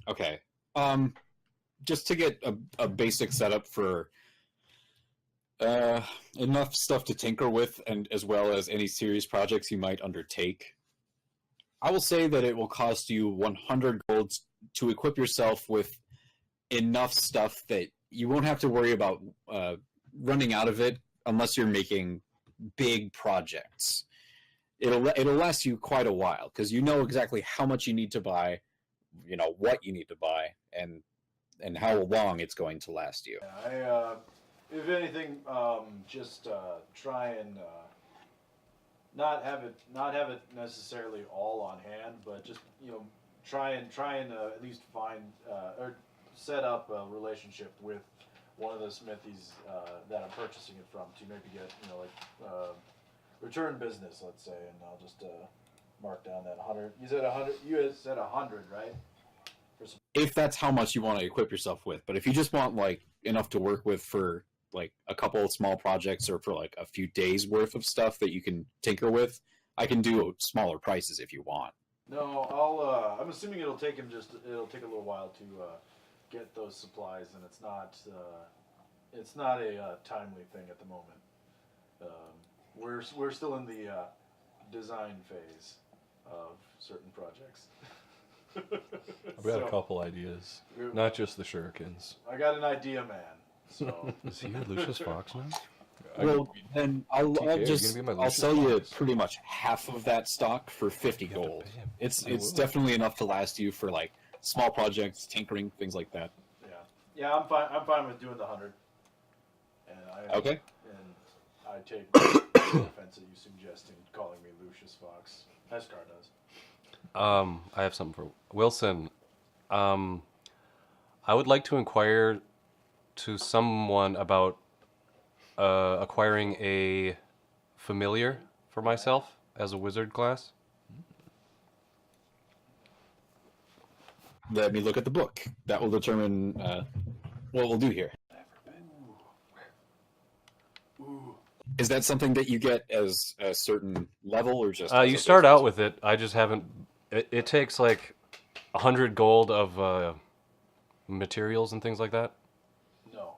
Okay. Just to get a basic setup for enough stuff to tinker with, and as well as any serious projects you might undertake, I will say that it will cost you 100 golds to equip yourself with enough stuff that you won't have to worry about running out of it unless you're making big projects. It'll last you quite a while because you know exactly how much you need to buy, you know what you need to buy, and how long it's going to last you. Yeah, if anything, just try and not have it necessarily all on hand, but just try and at least find or set up a relationship with one of the smithies that I'm purchasing it from to maybe get return business, let's say, and I'll just mark down that 100. You said 100. You said 100, right? If that's how much you want to equip yourself with, but if you just want like enough to work with for like a couple of small projects or for like a few days worth of stuff that you can tinker with, I can do smaller prices if you want. No, I'm assuming it'll take a little while to get those supplies, and it's not a timely thing at the moment. We're still in the design phase of certain projects. I've got a couple ideas, not just the shurikens. I got an idea, man. So Is he Lucius Fox now? Well, then I'll sell you Fox. pretty much half of that stock for 50 You have to gold. pay him. It's definitely enough to last you for like small projects, tinkering, things like that. yeah, I'm fine with doing the 100. And Okay. And I take no offense at you suggesting calling me Lucius Fox. Heskar does. I have something for Wilson. I would like to inquire to someone about acquiring a familiar for myself as a wizard class. Let me look at the book. That will determine what we'll do here. Ooh. Is that something that you get as a certain level, or just? You start out with it. I just haven't. It takes like 100 gold of materials and things like that. No.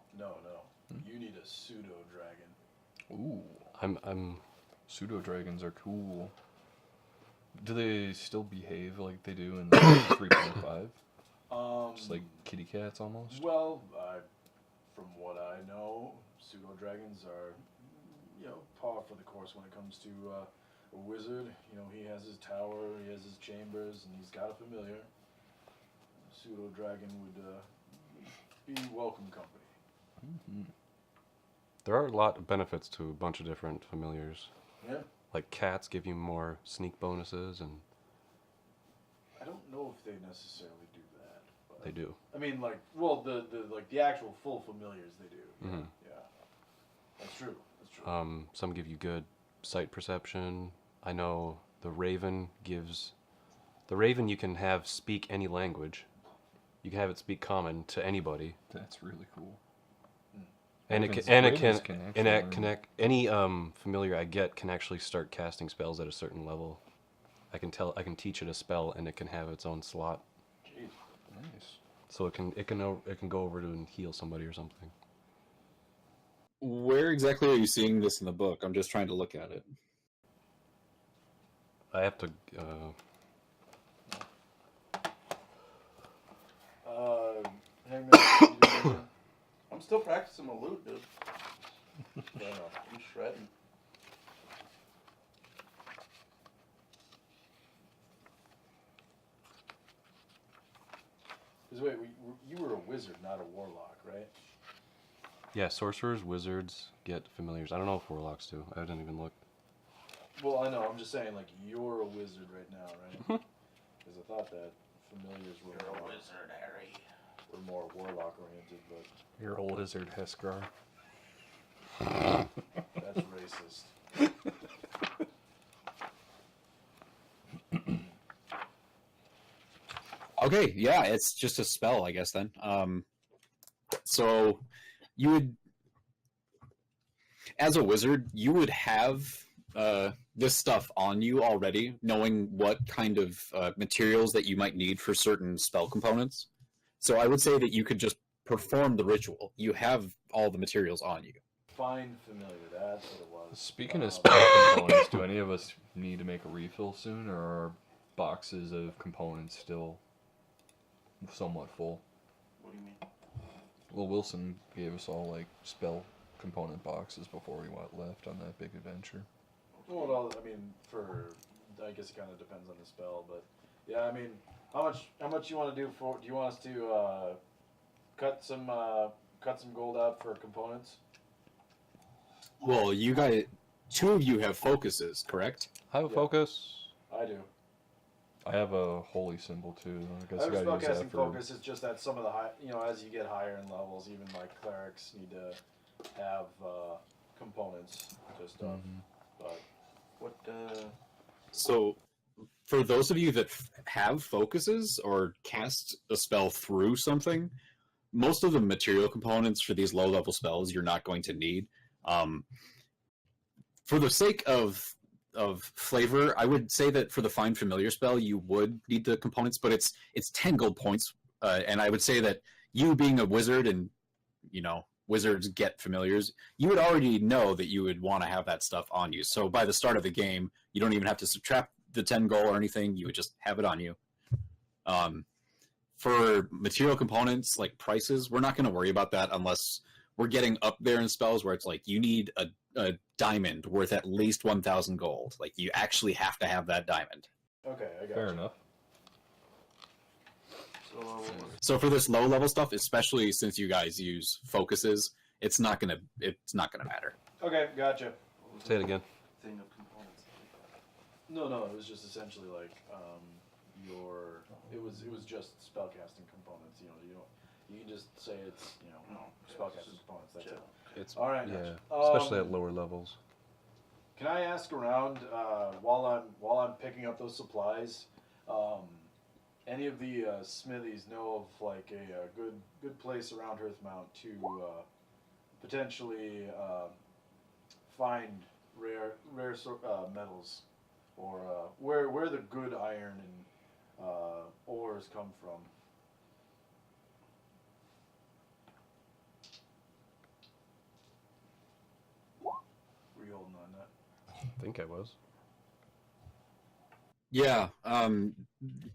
You need a pseudo dragon. Ooh, I'm. Pseudo dragons are cool. Do they still behave like they do in 3.5? Just like kitty cats almost? Well, from what I know, pseudo dragons are, par for the course when it comes to a wizard. He has his tower, he has his chambers, and he's got a familiar. A pseudo dragon would be welcome company. Mm-hmm. There are a lot of benefits to a bunch of different familiars. Yeah. Like cats give you more sneak bonuses, and I don't know if they necessarily do that. But they do. I mean, the actual full familiars they do. Mhm. Yeah. That's true. Some give you good sight perception. I know the Raven gives. The Raven you can have speak any language. You can have it speak common to anybody. That's really cool. And Ravens- it ravens can can and it actually connect any familiar I get can actually start casting spells at a certain level. I can teach it a spell and it can have its own slot. Jeez. Nice. So it can go over to and heal somebody or something. Where exactly are you seeing this in the book? I'm just trying to look at it. I have to. Hang on. I'm still practicing my loot, dude. I'm shredding. Because wait, you were a wizard, not a warlock, right? Yeah, sorcerers, wizards get familiars. I don't know if warlocks do. I didn't even look. Well, I know. I'm just saying, like, you're a wizard right now, right? Because I thought that familiars were You're more, a wizard, Harry. were more warlock oriented, but You're a wizard, Heskar. that's racist. Okay, yeah, it's just a spell, I guess, then. So, you would... As a wizard, you would have this stuff on you already, knowing what kind of materials that you might need for certain spell components. So I would say that you could just perform the ritual. You have all the materials on you. Find familiar. That's what it was. Speaking of spell components, do any of us need to make a refill soon, or are boxes of components still somewhat full? What do you mean? Well, Wilson gave us all like spell component boxes before we left on that big adventure. Well, I mean, I guess it kind of depends on the spell, but yeah, I mean, how much you want to do for? Do you want us to cut some gold out for components? Well, you guys, two of you have focuses, correct? I have a Yeah. focus. I do. I have a holy symbol too. I guess I I have gotta use spellcasting that for. focus. It's just that some of the high, as you get higher in levels, even like clerics need to have components to stuff. But What, So, for those of you that have focuses or cast a spell through something, most of the material components for these low-level spells you're not going to need. For the sake of flavor, I would say that for the Find Familiar spell, you would need the components, but it's 10 gold points, and I would say that you being a wizard and, wizards get familiars, you would already know that you would want to have that stuff on you. So by the start of the game, you don't even have to subtract the 10 gold or anything. You would just have it on you. For material components like prices, we're not going to worry about that unless we're getting up there in spells where it's like you need a diamond worth at least 1,000 gold. Like you actually have to have that diamond. okay, I got Fair you. enough. So for this low level stuff, especially since you guys use focuses, it's not gonna matter. Okay, gotcha. what was Say it the again. Thing of components. No, it was just essentially like it was just spellcasting components. You can just say it's spellcasting components. That's it. It's All right. yeah, gotcha. especially at lower levels. Can I ask around while I'm picking up those supplies? Any of the smithies know of like a good place around Hearthmount to potentially find rare metals, or where the good iron and ores come from? Were you holding on that? I think I was. Yeah,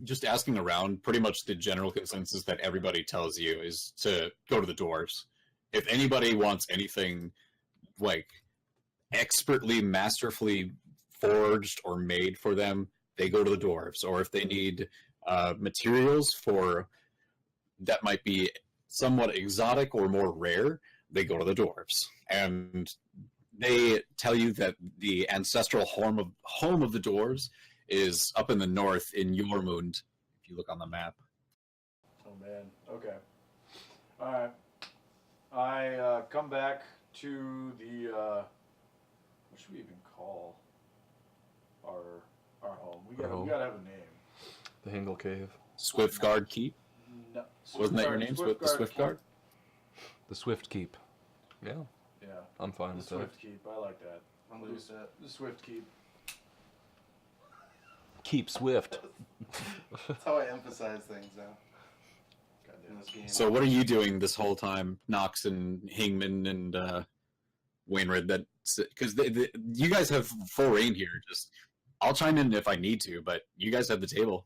just asking around, pretty much the general consensus that everybody tells you is to go to the dwarves. If anybody wants anything like expertly, masterfully forged or made for them, they go to the dwarves. Or if they need materials for that might be somewhat exotic or more rare, they go to the dwarves. And they tell you that the ancestral home of the dwarves is up in the north in Jormund, if you look on the map. Oh man. Okay. All right. I come back to the what should we even call our home? We gotta have a name. The Hingle Cave. Swiftguard Keep? No, Wasn't that your name? The Swiftguard? The Swift Keep. Yeah, Yeah. I'm fine The with that. Swift Keep. I like that. I'm good with that. The Swift Keep. Keep Swift. That's how I emphasize things now in Goddamn. this game. So what are you doing this whole time, Knox and Hingman and Wainwright? Because you guys have full reign here. Just I'll chime in if I need to, but you guys have the table.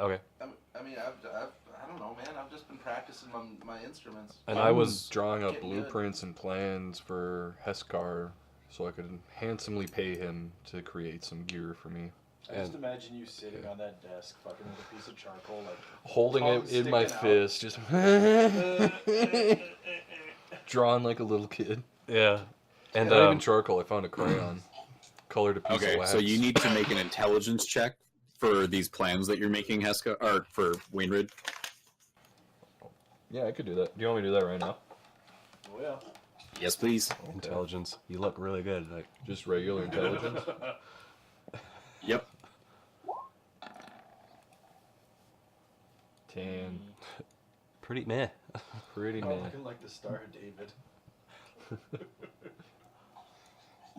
Okay. I mean, I don't know, man. I've just been practicing my instruments. And I I was was drawing up getting good. blueprints and plans for Heskar so I could handsomely pay him to create some gear for me. I just And- imagine you sitting on that desk, fucking with a piece of charcoal, like Holding tongue it in my sticking out. fist, just drawing like a little kid. yeah. And Not even charcoal, I found a crayon. Colored a piece Okay, of wax. so you need to make an intelligence check for these plans that you're making, Heska, or for Wainwright. Yeah, I could do that. Do you want me to do that right now? Oh yeah. Yes, please. intelligence. You look really good. Like Just regular intelligence? Yep. 10. pretty meh. Pretty I'm man. looking like the Star of David.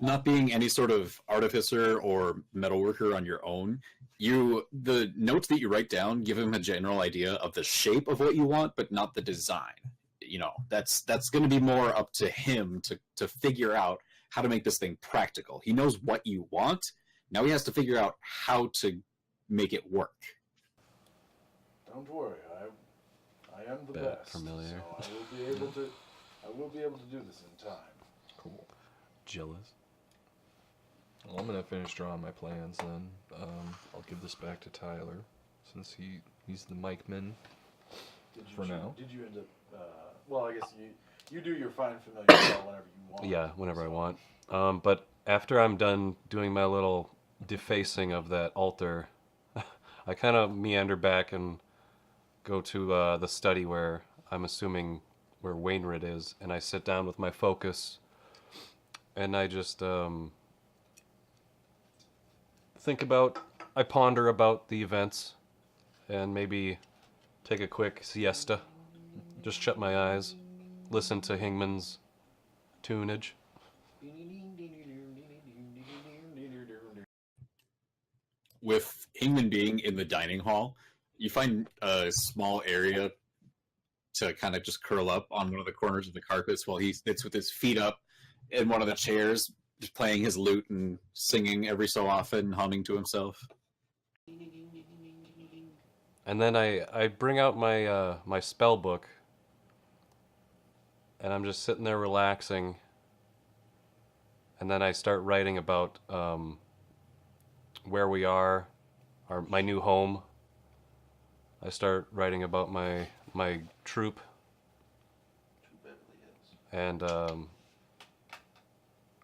Not being any sort of artificer or metalworker on your own, the notes that you write down give him a general idea of the shape of what you want, but not the design. That's going to be more up to him to figure out how to make this thing practical. He knows what you want. Now he has to figure out how to make it work. Don't worry, I am the Bet best. familiar. So I will be able to do this in time. Cool. Jealous. Well, I'm gonna finish drawing my plans then. I'll give this back to Tyler, since he's the mic man. Now. Did you end up? Well, I guess you do your fine familiar style whenever you want. Yeah, whenever I want. But after I'm done doing my little defacing of that altar, I kind of meander back and go to the study where I'm assuming where Wainwright is, and I sit down with my focus, and I just I ponder about the events, and maybe take a quick siesta. Just shut my eyes, listen to Hingman's tunage. With Hingman being in the dining hall, you find a small area to kind of just curl up on one of the corners of the carpets while he sits with his feet up in one of the chairs, just playing his lute and singing every so often, humming to himself. And then I bring out my spell book, and I'm just sitting there relaxing. And then I start writing about where we are, my new home. I start writing about my troop, and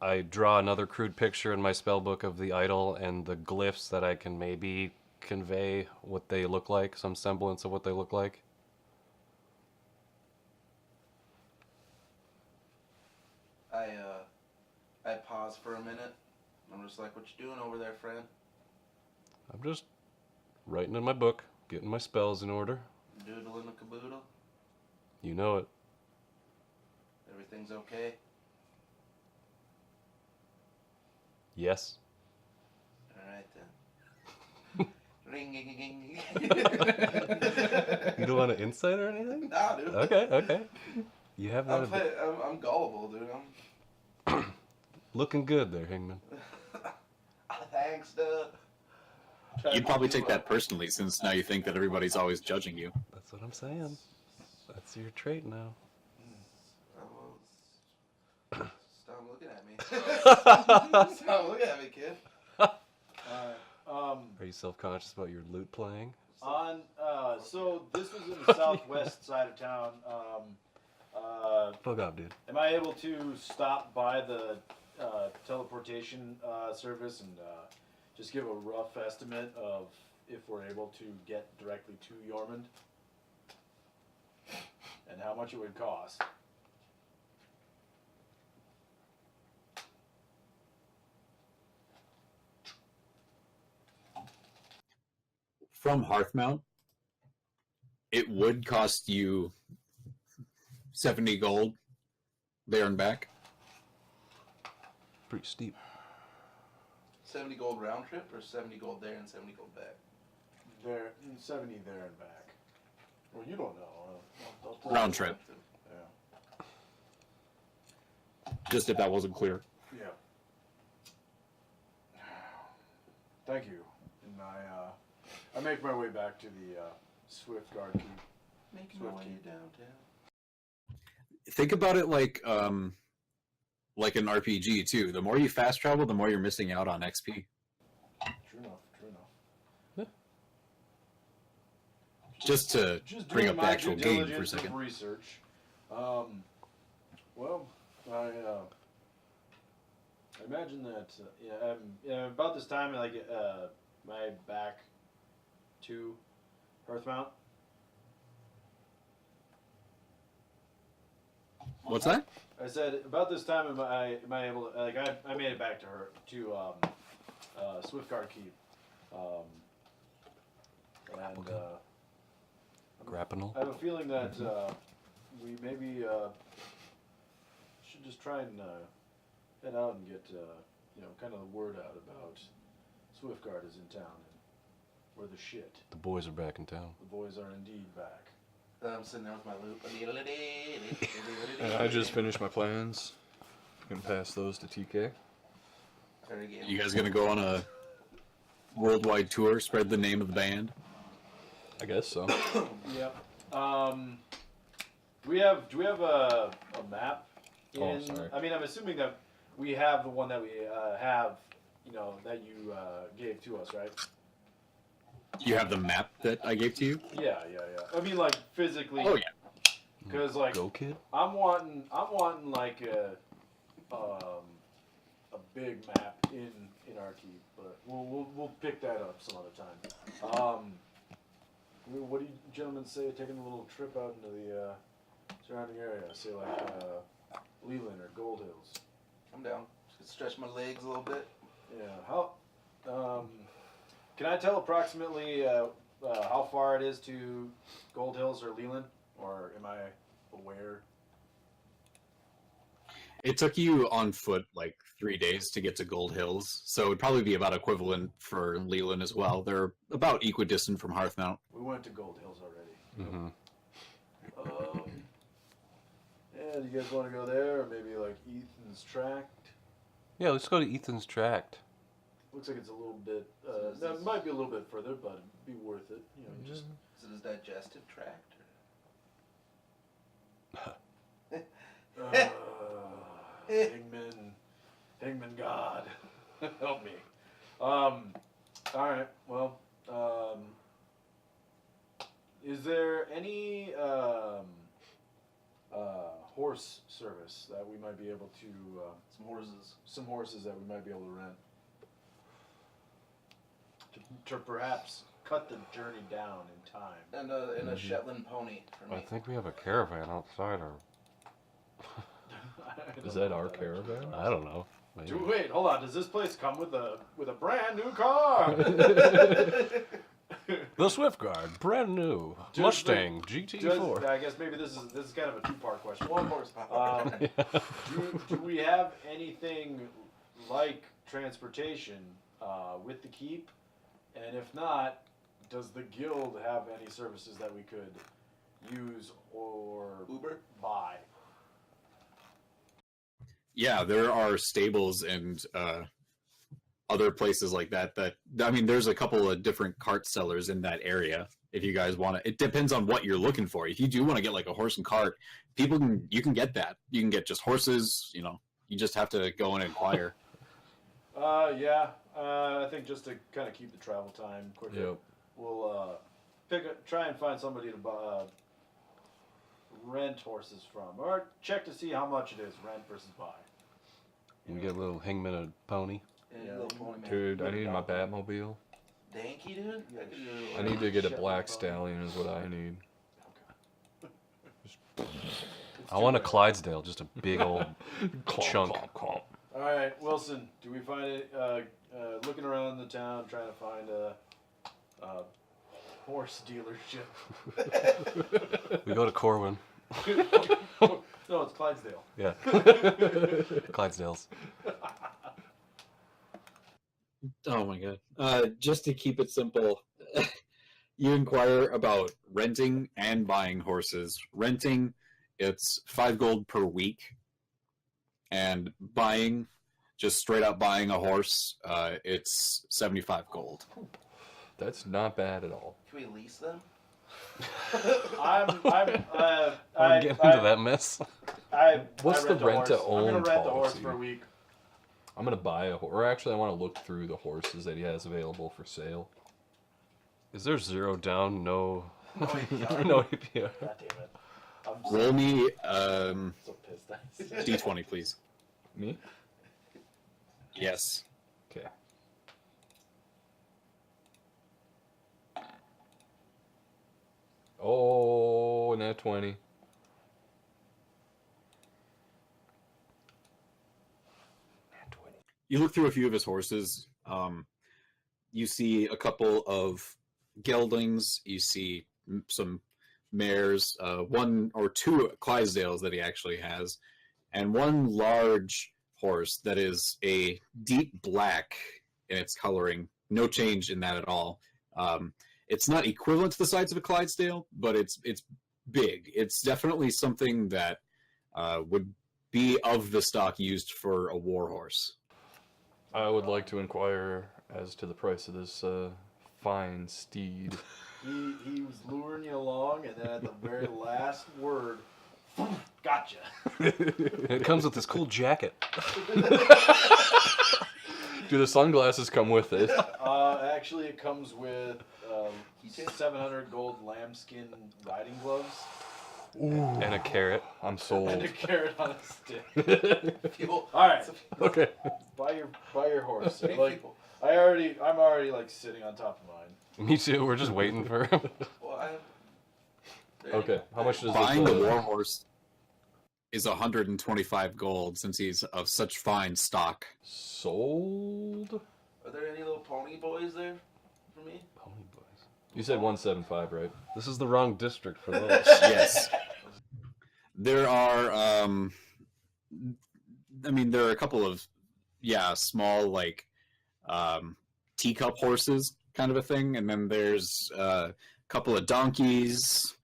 I draw another crude picture in my spell book of the idol and the glyphs that I can maybe convey what they look like, some semblance of what they look like. I pause for a minute. I'm just like, what you doing over there, friend? I'm just writing in my book, getting my spells in order. Doodling a caboodle? You know it. Everything's okay? Yes. Alright then. Ring. You don't want an insight or anything? Nah, dude. Okay. You have that. I'm gullible, dude. Looking good there, Hingman. Thanks, dude. You'd probably take that personally, since now you think that everybody's always judging you. That's what I'm saying. That's your trait now. Stop looking at me. Stop looking at me, kid. Alright. Are you self-conscious about your lute playing? So this was in the southwest side of town. Fuck off, dude. Am I able to stop by the teleportation service and just give a rough estimate of if we're able to get directly to Yormund and how much it would cost? From Hearthmount, it would cost you 70 gold there and back. Pretty steep. 70 gold round trip or 70 gold there and 70 gold back? There, 70 there and back. Well, you don't know. I'll Round trip. Yeah. Just if that wasn't clear. Yeah. Thank you. And I make my way back to the Swiftguard Keep. Making my way downtown. Think about it like an RPG too. The more you fast travel, the more you're missing out on XP. True enough. Yeah. Just to bring doing up the my actual due game for a diligence of second. Research. Well, I imagine that about this time, like my back to Hearthmount. What's that? I said about this time am I able to, like I made it back to her to Swiftguard Keep, and Grapnel. I have a feeling that we maybe should just try and head out and get kind of the word out about Swiftguard is in town We're the shit. The boys are back in town. The boys are indeed back. I'm sitting there with my loop. And I just finished my plans. Gonna pass those to TK. You guys gonna go on a worldwide tour? Spread the name of the band. I guess so. Yep. Do we have a map? Oh, sorry. I mean, I'm assuming that we have the one that we have, that you gave to us, right? You have the map that I gave to you. Yeah. I mean, like physically. Oh yeah. Because like Go, kid. I'm wanting like a big map in our keep, but we'll pick that up some other time. What do you gentlemen say? Taking a little trip out into the surrounding area, say like Leland or Gold Hills. I'm down. Just stretch my legs a little bit. Yeah. How? Can I tell approximately how far it is to Gold Hills or Leland, or am I aware? It took you on foot like 3 days to get to Gold Hills, so it'd probably be about equivalent for Leland as well. They're about equidistant from Hearthmount. We went to Gold Hills already. Mm-hmm. Yeah, do you guys want to go there, or maybe like Ethan's Tract? Yeah, let's go to Ethan's Tract. Looks like it's a little bit. So is That this- might be a little bit further, but it'd be worth it. Just. Is it his digestive tract? Hangman God, help me. All right. Well, is there any horse service that we might be able to? Some horses. Some horses that we might be able to rent to perhaps cut the journey down in time. And a Shetland pony for I me. think we have a caravan outside our. I Is don't that know our actually caravan? is. I don't know. Maybe. Wait, hold on. Does this place come with a brand new car? The Swift Guard, brand new Just Mustang GT4. I guess maybe this is kind of a two-part question. One horsepower. Do we have anything like transportation with the keep? And if not, does the guild have any services that we could use or Uber? buy? Yeah, there are stables and other places like that. There's a couple of different cart sellers in that area. If you guys want to, it depends on what you're looking for. If you do want to get like a horse and cart, you can get that. You can get just horses. You just have to go and inquire. Yeah. I think just to kind of keep the travel time quicker, Yep. we'll try and find somebody to buy, rent horses from, or check to see how much it is rent versus buy. We get a little hangman a pony. Yeah. Little pony man. Dude, I need my Batmobile. Danky, dude? Yeah, I could do I need to get a Shetland black pony. stallion is what I need. I want a Clydesdale, just a big old chunk. All right, Wilson. Do we find it? Looking around the town, trying to find a horse dealership. We go to Corwin. No, it's Clydesdale. Yeah. Clydesdales. Oh my god. Just to keep it simple, you inquire about renting and buying horses. Renting, it's 5 gold per week. And buying, just straight up buying a horse, it's 75 gold. That's not bad at all. Can we lease them? I'm I'm getting into that mess. What's the rent a horse. rent-to-own I'm gonna rent the horse policy? for a week. I'm gonna buy a horse. Or actually, I want to look through the horses that he has available for sale. Is there 0 down? No. No APR. No APR. God damn it! I'm Roll me so pissed. d20, please. Me? Yes. Okay. Oh, nat 20. You look through a few of his horses. You see a couple of geldings. You see some mares, 1 or 2 Clydesdales that he actually has, and one large horse that is a deep black in its coloring. No change in that at all. It's not equivalent to the size of a Clydesdale, but it's big. It's definitely something that would be of the stock used for a warhorse. I would like to inquire as to the price of this fine steed. He was luring you along, and then at the very last word, gotcha. It comes with this cool jacket. Do the sunglasses come with it? Actually, it comes with 700 gold lambskin riding gloves And a carrot. I'm and sold. a carrot on a stick. Fuel. All right, Okay. buy your horse. Big Like, people. I'm already like sitting on top of mine. Me too. We're just waiting for him. Well, Okay. How much does Buying the this? warhorse is 125 gold since he's of such fine stock. Sold? Are there any little pony boys there for me? Pony boys. You said 175, right? This is the wrong district for those. Yes. There are there are a couple of small like teacup horses kind of a thing, and then there's a couple of donkeys,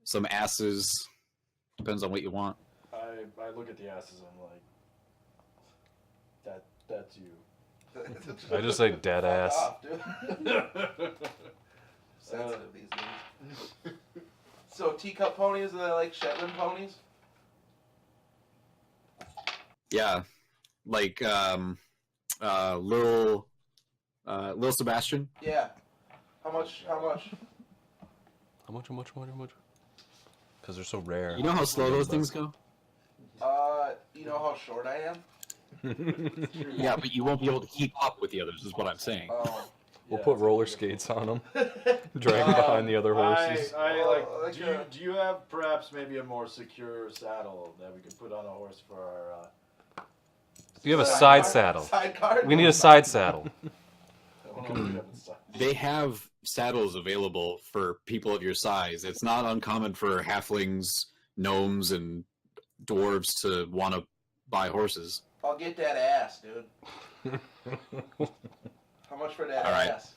some asses, depends on what you want. I look at the asses and I'm like, that's you. I just say dead Fuck ass. off, dude. Sensitive these days. So teacup ponies, are they like Shetland ponies? Yeah, like little Sebastian. Yeah. How much? How much? Because they're so rare. You know how slow those things go? You know how short I am? Yeah, but you won't be able to keep up with the others, is what I'm saying. Oh. We'll Yeah, put it's roller weird. skates on them. Drag them behind the other horses. Do you have perhaps maybe a more secure saddle that we could put on a horse for our? You have a side saddle. Sidecar? We need a side saddle. I don't know if we have a side- They have saddles available for people of your size. It's not uncommon for halflings, gnomes, and dwarves to want to buy horses. I'll get that ass, dude. How much for that All right. ass?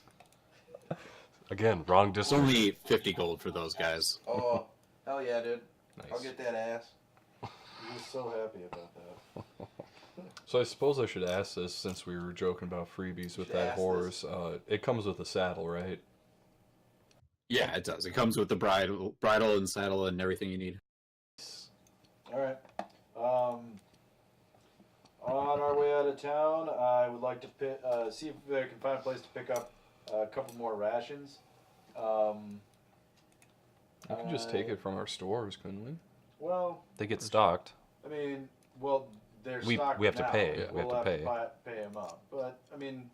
Again, wrong It's district. only 50 gold for those guys. Oh, hell yeah, dude. I'll Nice. get that ass. He was so happy about that. So I suppose I should ask this since we were joking about freebies with Should that ask horse. It comes with a saddle, right? Yeah, it does. It comes with the bridle and saddle and everything you need. All right. On our way out of town, I would like to see if I can find a place to pick up a couple more rations. We could just take it from our stores, couldn't we? Well, They get stocked. I mean, well, they're We stocked have to now. pay. Yeah. We have We'll to pay. pay them up. But I mean,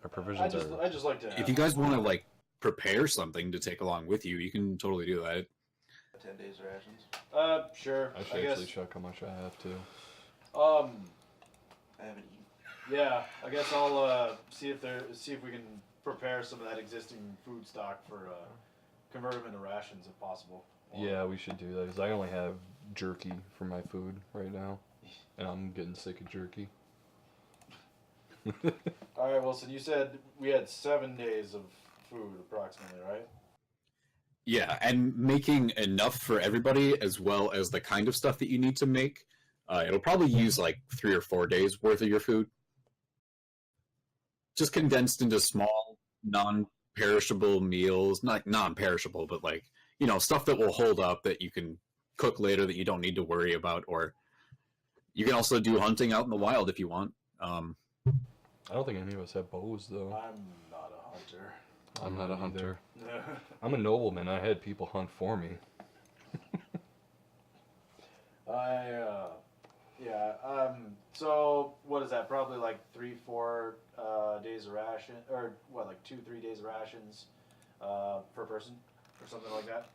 Our provisions are. I just like to. If you guys want to like prepare something to take along with you, you can totally do that. 10 days rations. Sure. I should I guess. actually check how much I have to. Um. I haven't eaten. Yeah. I guess I'll see if we can prepare some of that existing food stock for convert them into rations if possible. Yeah, we should do that because I only have jerky for my food right now, and I'm getting sick of jerky. All right, Wilson. You said we had 7 days of food approximately, right? Yeah, and making enough for everybody as well as the kind of stuff that you need to make. It'll probably use like 3 or 4 days worth of your food. Just condensed into small, non-perishable meals. Not non-perishable, but like, you know, stuff that will hold up that you can cook later that you don't need to worry about. Or you can also do hunting out in the wild if you want. I don't think any of us have bows though. I'm not a hunter. I'm not a hunter. I'm a nobleman. I had people hunt for me. So what is that? Probably like 3-4 days of ration, or what, like 2-3 days of rations per person, or something like that.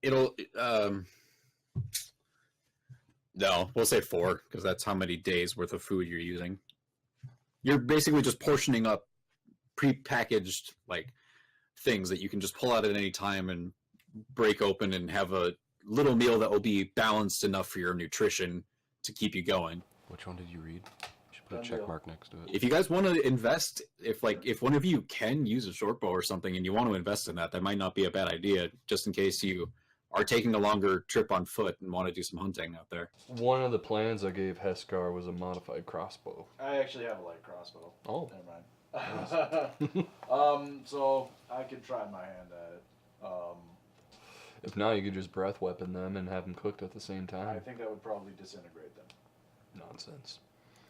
It'll no, we'll say 4 because that's how many days worth of food you're using. You're basically just portioning up pre-packaged like things that you can just pull out at any time and break open and have a little meal that will be balanced enough for your nutrition to keep you going. Which one did you read? Put a Done check deal. mark next to it. If you guys want to invest, if one of you can use a short bow or something and you want to invest in that, that might not be a bad idea, just in case you are taking a longer trip on foot and want to do some hunting out there. One of the plans I gave Heskar was a modified crossbow. I actually have a light crossbow. Oh. Never mind. So I could try my hand at it. If not, you could just breath weapon them and have them cooked at the same I time. think that would probably disintegrate them. Nonsense.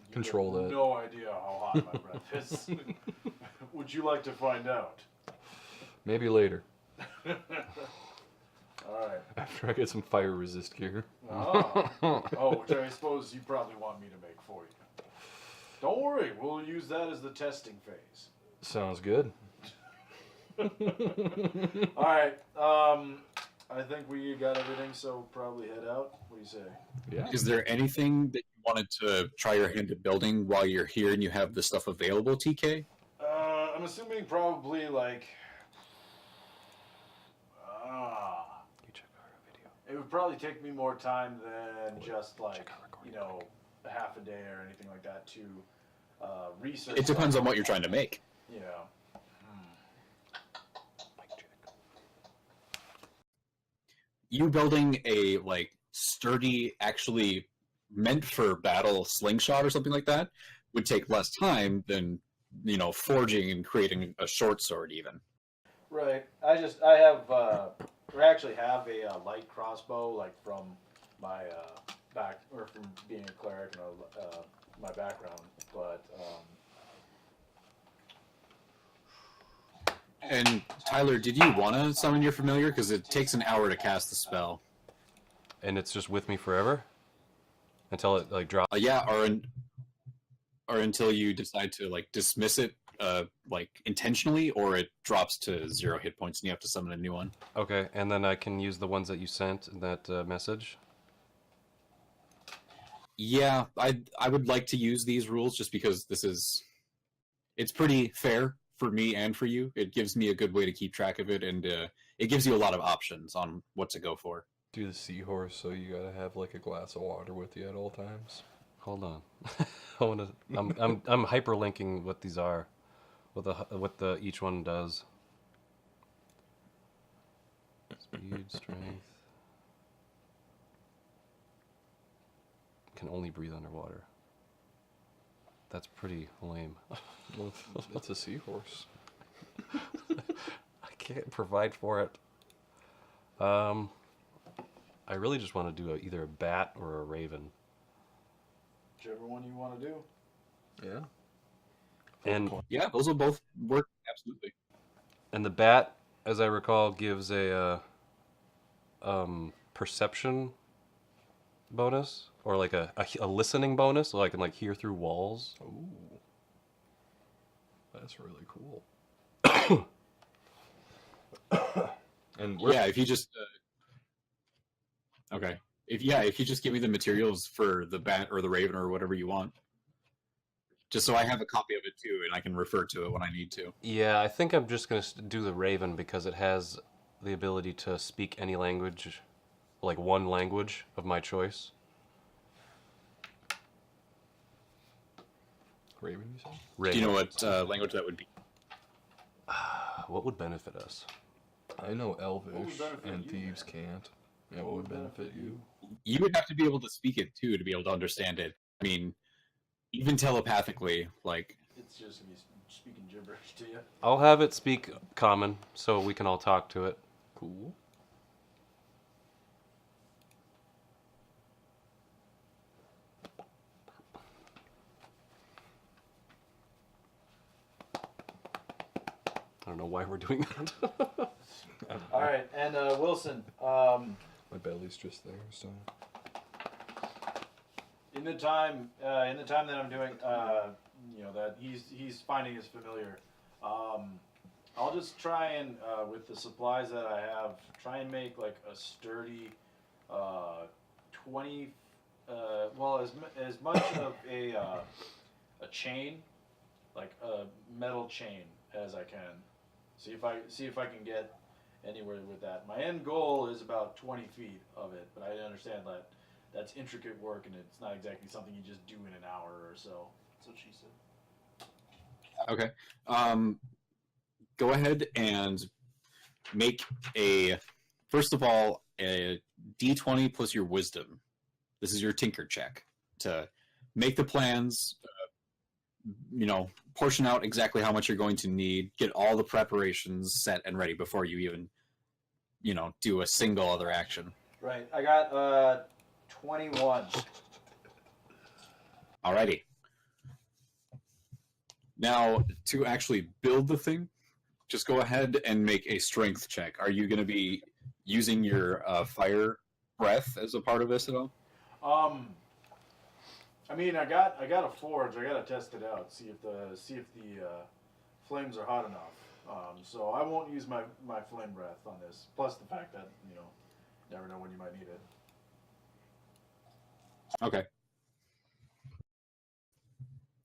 You Control have that. No idea how hot my breath is. Would you like to find out? Maybe later, All right. after I get some fire resist gear. Oh, which I suppose you probably want me to make for you. Don't worry, we'll use that as the testing phase. Sounds good. All right. I think we got everything, so probably head out. What do you say? Yeah. Is there anything that you wanted to try your hand at building while you're here and you have the stuff available, TK? I'm assuming probably like. You check our video. It would probably take me more time than just like, Check our recording. you know, a half a day or anything like that to research. It depends on what you're trying to make. You know. Mic check. You building a like sturdy, actually meant for battle slingshot or something like that would take less time than, you know, forging and creating a short sword even. Right. I have, or actually have a light crossbow, like from my back, or from being a cleric and my background. But And Tyler, did you want to summon your familiar? Because it takes an hour to cast the spell. And it's just with me forever? Until it like drops. Yeah, or until you decide to like dismiss it, like intentionally, or it drops to 0 hit points and you have to summon a new one. Okay, and then I can use the ones that you sent in that message. Yeah, I would like to use these rules just because it's pretty fair for me and for you. It gives me a good way to keep track of it, and it gives you a lot of options on what to go for. Do the seahorse, so you gotta have like a glass of water with you at all times. Hold on. I'm hyperlinking what these are, what the each one does. Speed, strength. Can only breathe underwater. That's pretty lame. Well, it's a seahorse. I can't provide for it. I really just want to do either a bat or a raven. whichever one you want to do. Yeah. And Yeah, those will both work absolutely. the bat, as I recall, gives a perception bonus or like a listening bonus, so I can like hear through walls. Ooh. That's really cool. And Yeah, if you just okay, if you just give me the materials for the bat or the raven or whatever you want, just so I have a copy of it too, and I can refer to it when I need to. Yeah, I think I'm just gonna do the raven because it has the ability to speak any language, like one language of my choice. Raven, you said? Raven. Do you know what language that would be? What would benefit us? I know What would Elvish, benefit and you, thieves man? can't. Yeah, what would benefit you? You would have to be able to speak it too to be able to understand it. I mean, even telepathically, like It's just me speaking gibberish to you. I'll have it speak common so we can all talk to it. Cool. I don't know why we're doing that. All right, and Wilson, My belly's just there, so. in the time that I'm doing, that he's finding his familiar. I'll just try and with the supplies that I have, try and make like a sturdy, 20, as much of a chain, like a metal chain as I can. See if I can get anywhere with that. My end goal is about 20 feet of it, but I understand that that's intricate work and it's not exactly something you just do in an hour or so. That's what she said. Okay. Go ahead and make first of all, a D20 plus your wisdom. This is your tinker check to make the plans, portion out exactly how much you're going to need, get all the preparations set and ready before you even, do a single other action. Right. I got 21. Alrighty. Now, to actually build the thing, just go ahead and make a strength check. Are you going to be using your fire breath as a part of this at all? I mean, I got a forge. I got to test it out, see if the flames are hot enough. So I won't use my flame breath on this. Plus the fact that never know when you might need it. Okay.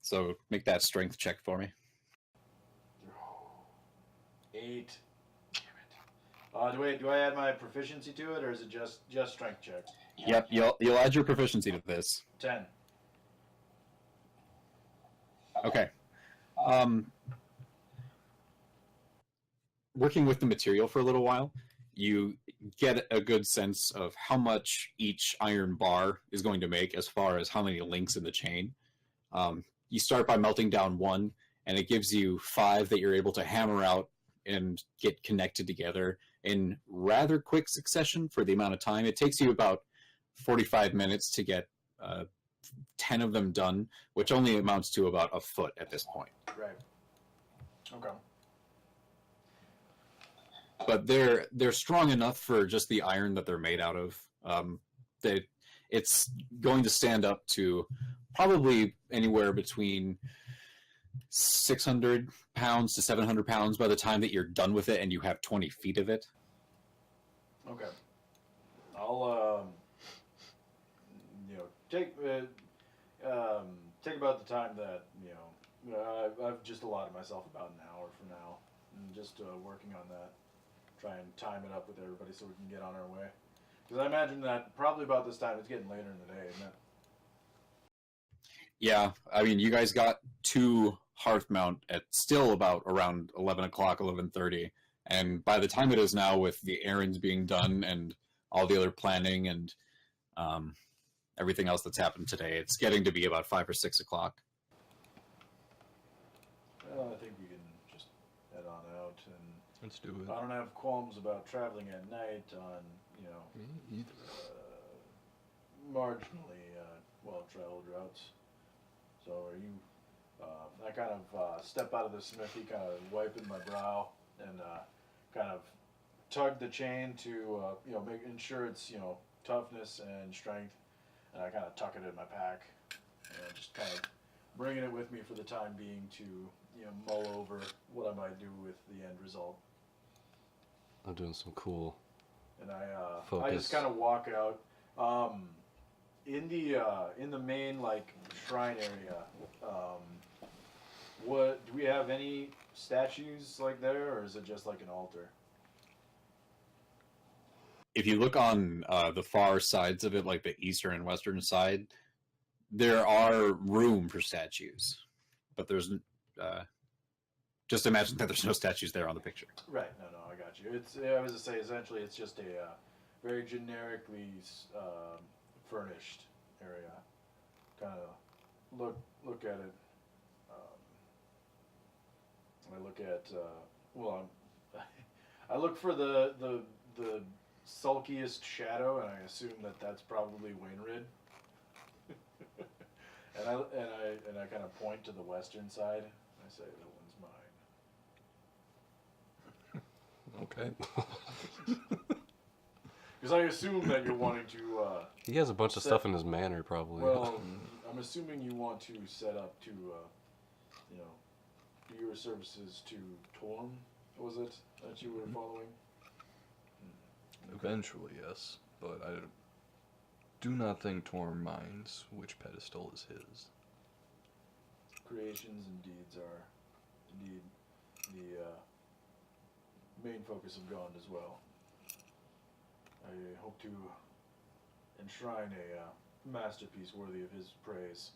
So make that strength check for me. 8. Do I add my proficiency to it, or is it just strength check? Yep, you'll add your proficiency to this. 10. Okay. Working with the material for a little while, you get a good sense of how much each iron bar is going to make as far as how many links in the chain. You start by melting down 1, and it gives you 5 that you're able to hammer out and get connected together in rather quick succession for the amount of time. It takes you about 45 minutes to get 10 of them done, which only amounts to about a foot at this point. Right. Okay. But they're strong enough for just the iron that they're made out of. That it's going to stand up to probably anywhere between 600 pounds to 700 pounds by the time that you're done with it and you have 20 feet of it. Okay. I'll take about the time that I've just allotted myself about an hour from now, and just working on that. Try and time it up with everybody so we can get on our way. Because I imagine that probably about this time it's getting later in the day, isn't it? Yeah, I mean, you guys got to Hearth Mount at still about around 11 o'clock, 11:30. And by the time it is now, with the errands being done and all the other planning and everything else that's happened today, it's getting to be about 5 or 6 o'clock. Well, I think we can just head on out, and Let's do it. I don't have qualms about traveling at night on, Me either. marginally well-traveled routes. So are you? I kind of step out of the smithy, kind of wiping my brow, and kind of tug the chain to ensure it's toughness and strength, and I kind of tuck it in my pack, and just kind of bringing it with me for the time being to mull over what I might do with the end result. I'm doing some cool. And I Focus. just kind of walk out. In the main shrine area, what do we have any statues there, or is it just like an altar? If you look on the far sides of it, like the eastern and western side, there are room for statues, but there's just imagine that there's no statues there on the picture. Right. No, I got you. I was to say essentially it's just a very generically furnished area. Kind of look at it. I look at I look for the sulkiest shadow, and I assume that's probably Waynrid. and I kind of point to the western side. I say that one's mine. Okay. Because I assume that you're wanting to. He has a bunch of stuff in his manor, probably. Well, I'm assuming you want to set up to, do your services to Torm. Was it that you were following? Eventually, yes, but I do not think Torm minds which pedestal is his. Creations and deeds are indeed the main focus of Gond as well. I hope to enshrine a masterpiece worthy of his praise,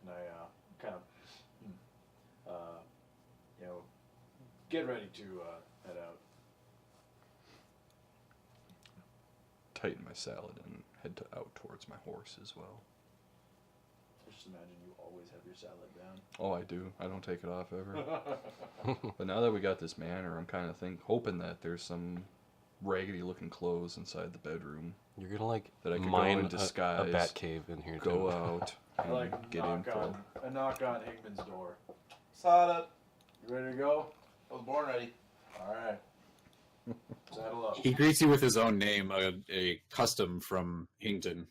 and I kind of, you know, get ready to head out. Tighten my salad and head out towards my horse as well. I just imagine you always have your salad down. Oh, I do. I don't take it off ever. But now that we got this manor, I'm kind of hoping that there's some raggedy looking clothes inside the bedroom. You're gonna like That I could go mine in a disguise, bat cave in here Go too. out I and like get info. a knock on Higman's door. Sada. You ready to go? I was born ready. All right. Saddle up. He greets you with his own name, a custom from Hington.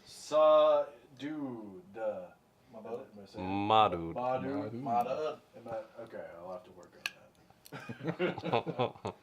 Sa do the. Madud. Madu. Mada. Okay, I'll have to work on that.